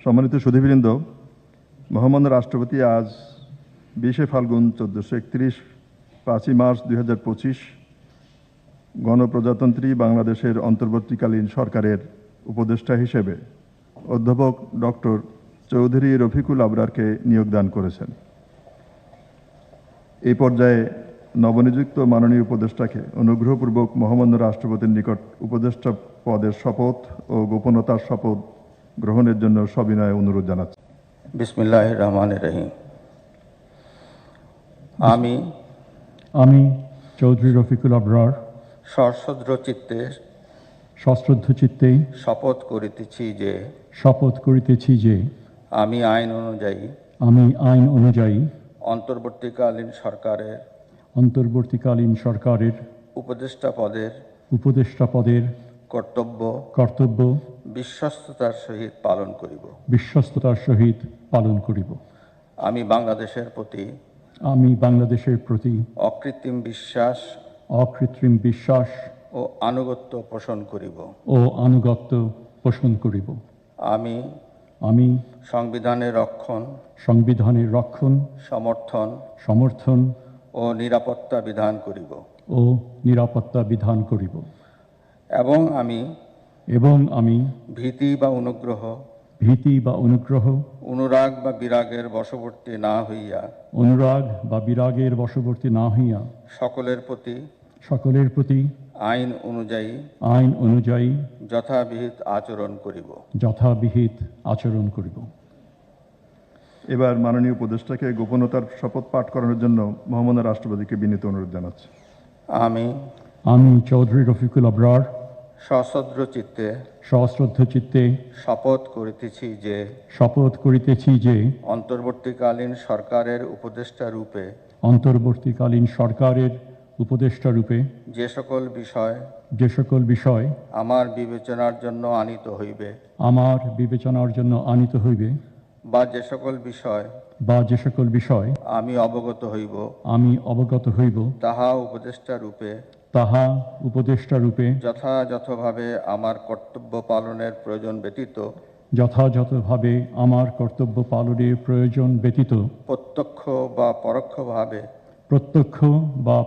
সম্মানিত সুধীবৃন্দ, মহামান্য রাষ্ট্রপতি আজ 20শে ফাল্গুন 1431, 5ই মার্চ 2025 গণপ্রজাতন্ত্রী বাংলাদেশের অন্তর্বর্তীকালীন সরকারের উপদেষ্টা হিসেবে অধ্যাপক ডক্টর চৌধুরী রফিকুল আবরারকে নিয়োগদান করেছেন। এই পর্যায়ে নবনিযুক্ত মাননীয় উপদেষ্টাকে অনুগ্রহপূর্বক মহামান্য রাষ্ট্রপতির নিকট উপদেষ্টা পদের শপথ ও গোপনতার শপথ গ্রহণের জন্য সবিনয়ে অনুরোধ জানাচ্ছি। বিসমিল্লাহির রহমানির রহিম। আমি চৌধুরী রফিকুল আবরার সশ্রদ্ধ চিত্তে শপথ করিতেছি যে আমি আইন অনুযায়ী অন্তর্বর্তীকালীন সরকারের উপদেষ্টা পদের কর্তব্য বিশ্বস্ততার সহিত পালন করিব। আমি বাংলাদেশের প্রতি অকৃত্রিম বিশ্বাস ও আনুগত্য পোষণ করিব। আমি সংবিধানের রক্ষণ সমর্থন ও নিরাপত্তা বিধান করিব এবং আমি ভীতি বা অনুগ্রহ অনুরাগ বা বিরাগের বশবর্তী না হইয়া সকলের প্রতি আইন অনুযায়ী যথাবিহিত আচরণ করিব। এবার মাননীয় উপদেষ্টাকে গোপনতার শপথ পাঠ করানোর জন্য মহামান্য রাষ্ট্রপতিকে বিনীত অনুরোধ জানাচ্ছি। আমি চৌধুরী রফিকুল আবরার সশ্রদ্ধ চিত্তে শপথ করিতেছি যে অন্তর্বর্তীকালীন সরকারের উপদেষ্টা রূপে যে সকল বিষয় আমার বিবেচনার জন্য আনিত হইবে বা যে সকল বিষয় আমি অবগত হইব তাহা উপদেষ্টা রূপে যথাযথভাবে আমার কর্তব্য পালনের ব্যতীত প্রত্যক্ষ বা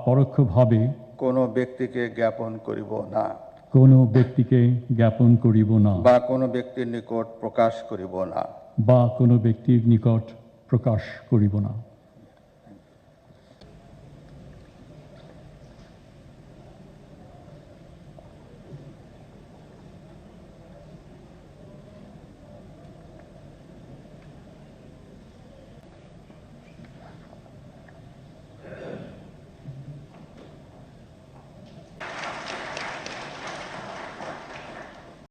পরোক্ষভাবে কোনো ব্যক্তিকে জ্ঞাপন করিব না বা কোনো ব্যক্তির নিকট প্রকাশ করিব না।